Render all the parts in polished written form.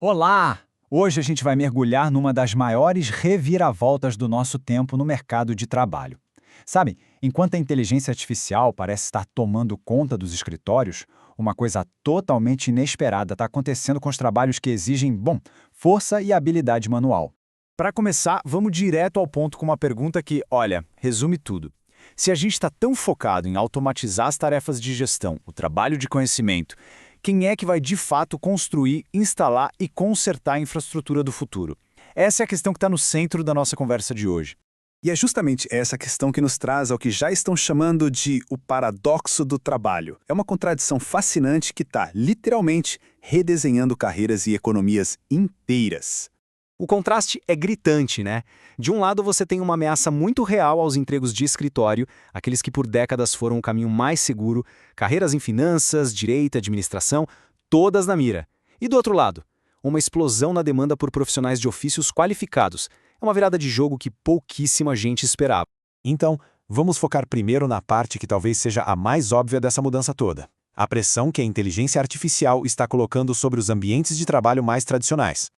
Olá! Hoje a gente vai mergulhar numa das maiores reviravoltas do nosso tempo no mercado de trabalho. Sabe, enquanto a inteligência artificial parece estar tomando conta dos escritórios, uma coisa totalmente inesperada está acontecendo com os trabalhos que exigem, força e habilidade manual. Para começar, vamos direto ao ponto com uma pergunta que, olha, resume tudo. Se a gente está tão focado em automatizar as tarefas de gestão, o trabalho de conhecimento, quem é que vai de fato construir, instalar e consertar a infraestrutura do futuro? Essa é a questão que está no centro da nossa conversa de hoje. E é justamente essa questão que nos traz ao que já estão chamando de o paradoxo do trabalho. É uma contradição fascinante que está, literalmente, redesenhando carreiras e economias inteiras. O contraste é gritante, né? De um lado, você tem uma ameaça muito real aos empregos de escritório, aqueles que por décadas foram o caminho mais seguro, carreiras em finanças, direito, administração, todas na mira. E do outro lado, uma explosão na demanda por profissionais de ofícios qualificados. É uma virada de jogo que pouquíssima gente esperava. Então, vamos focar primeiro na parte que talvez seja a mais óbvia dessa mudança toda. A pressão que a inteligência artificial está colocando sobre os ambientes de trabalho mais tradicionais.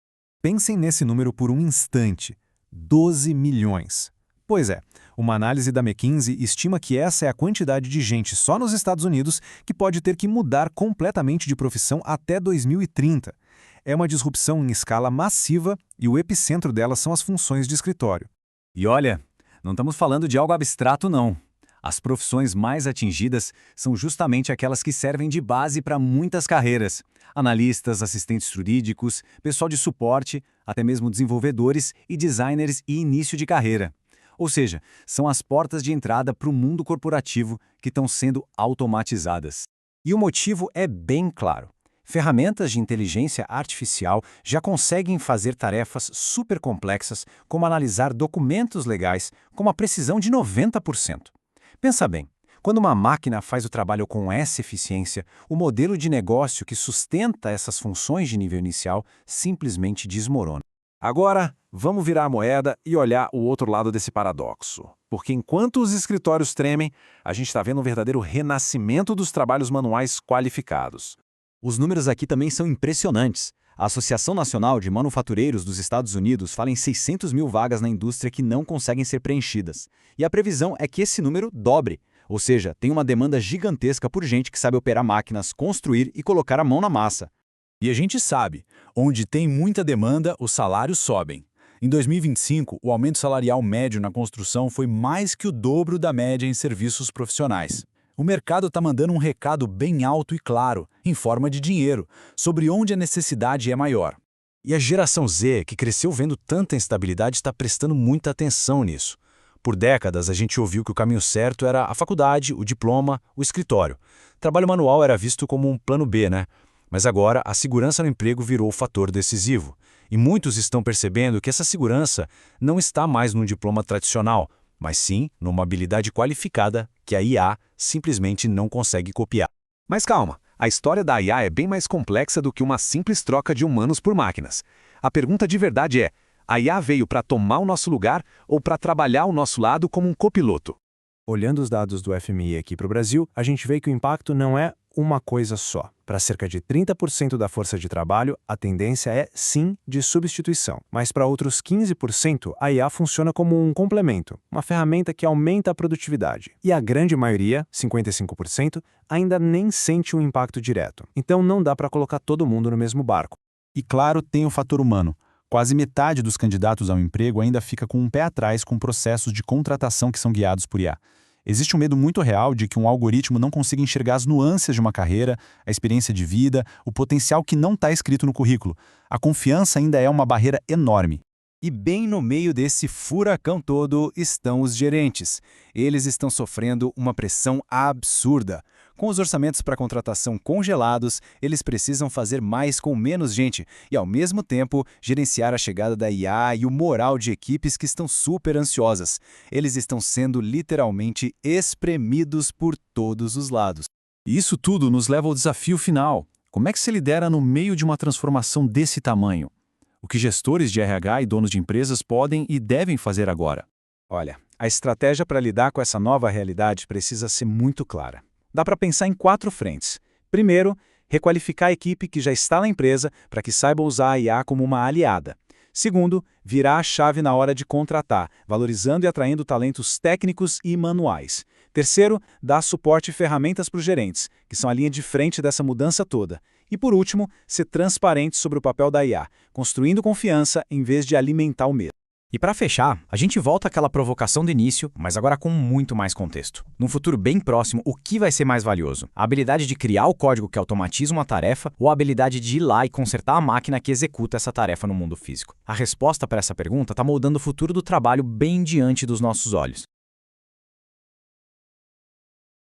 Pensem nesse número por um instante: 12 milhões. Pois é, uma análise da McKinsey estima que essa é a quantidade de gente só nos Estados Unidos que pode ter que mudar completamente de profissão até 2030. É uma disrupção em escala massiva e o epicentro dela são as funções de escritório. E olha, não estamos falando de algo abstrato, não. As profissões mais atingidas são justamente aquelas que servem de base para muitas carreiras. Analistas, assistentes jurídicos, pessoal de suporte, até mesmo desenvolvedores e designers e início de carreira. Ou seja, são as portas de entrada para o mundo corporativo que estão sendo automatizadas. E o motivo é bem claro. Ferramentas de inteligência artificial já conseguem fazer tarefas super complexas, como analisar documentos legais com uma precisão de 90%. Pensa bem, quando uma máquina faz o trabalho com essa eficiência, o modelo de negócio que sustenta essas funções de nível inicial simplesmente desmorona. Agora, vamos virar a moeda e olhar o outro lado desse paradoxo. Porque enquanto os escritórios tremem, a gente está vendo um verdadeiro renascimento dos trabalhos manuais qualificados. Os números aqui também são impressionantes. A Associação Nacional de Manufatureiros dos Estados Unidos fala em 600 mil vagas na indústria que não conseguem ser preenchidas. E a previsão é que esse número dobre. Ou seja, tem uma demanda gigantesca por gente que sabe operar máquinas, construir e colocar a mão na massa. E a gente sabe, onde tem muita demanda, os salários sobem. Em 2025, o aumento salarial médio na construção foi mais que o dobro da média em serviços profissionais. O mercado está mandando um recado bem alto e claro, em forma de dinheiro, sobre onde a necessidade é maior. E a geração Z, que cresceu vendo tanta instabilidade, está prestando muita atenção nisso. Por décadas, a gente ouviu que o caminho certo era a faculdade, o diploma, o escritório. Trabalho manual era visto como um plano B, né? Mas agora, a segurança no emprego virou o fator decisivo. E muitos estão percebendo que essa segurança não está mais num diploma tradicional, mas sim numa habilidade qualificada que a IA simplesmente não consegue copiar. Mas calma, a história da IA é bem mais complexa do que uma simples troca de humanos por máquinas. A pergunta de verdade é: a IA veio para tomar o nosso lugar ou para trabalhar ao nosso lado como um copiloto? Olhando os dados do FMI aqui para o Brasil, a gente vê que o impacto não é uma coisa só. Para cerca de 30% da força de trabalho, a tendência é, sim, de substituição. Mas para outros 15%, a IA funciona como um complemento, uma ferramenta que aumenta a produtividade. E a grande maioria, 55%, ainda nem sente um impacto direto. Então não dá para colocar todo mundo no mesmo barco. E claro, tem o fator humano. Quase metade dos candidatos ao emprego ainda fica com um pé atrás com processos de contratação que são guiados por IA. Existe um medo muito real de que um algoritmo não consiga enxergar as nuances de uma carreira, a experiência de vida, o potencial que não está escrito no currículo. A confiança ainda é uma barreira enorme. E bem no meio desse furacão todo estão os gerentes. Eles estão sofrendo uma pressão absurda. Com os orçamentos para contratação congelados, eles precisam fazer mais com menos gente e, ao mesmo tempo, gerenciar a chegada da IA e o moral de equipes que estão super ansiosas. Eles estão sendo literalmente espremidos por todos os lados. E isso tudo nos leva ao desafio final. Como é que se lidera no meio de uma transformação desse tamanho? O que gestores de RH e donos de empresas podem e devem fazer agora? Olha, a estratégia para lidar com essa nova realidade precisa ser muito clara. Dá para pensar em 4 frentes. Primeiro, requalificar a equipe que já está na empresa para que saiba usar a IA como uma aliada. Segundo, virar a chave na hora de contratar, valorizando e atraindo talentos técnicos e manuais. Terceiro, dar suporte e ferramentas para os gerentes, que são a linha de frente dessa mudança toda. E por último, ser transparente sobre o papel da IA, construindo confiança em vez de alimentar o medo. E para fechar, a gente volta àquela provocação do início, mas agora com muito mais contexto. Num futuro bem próximo, o que vai ser mais valioso? A habilidade de criar o código que automatiza uma tarefa ou a habilidade de ir lá e consertar a máquina que executa essa tarefa no mundo físico? A resposta para essa pergunta está moldando o futuro do trabalho bem diante dos nossos olhos.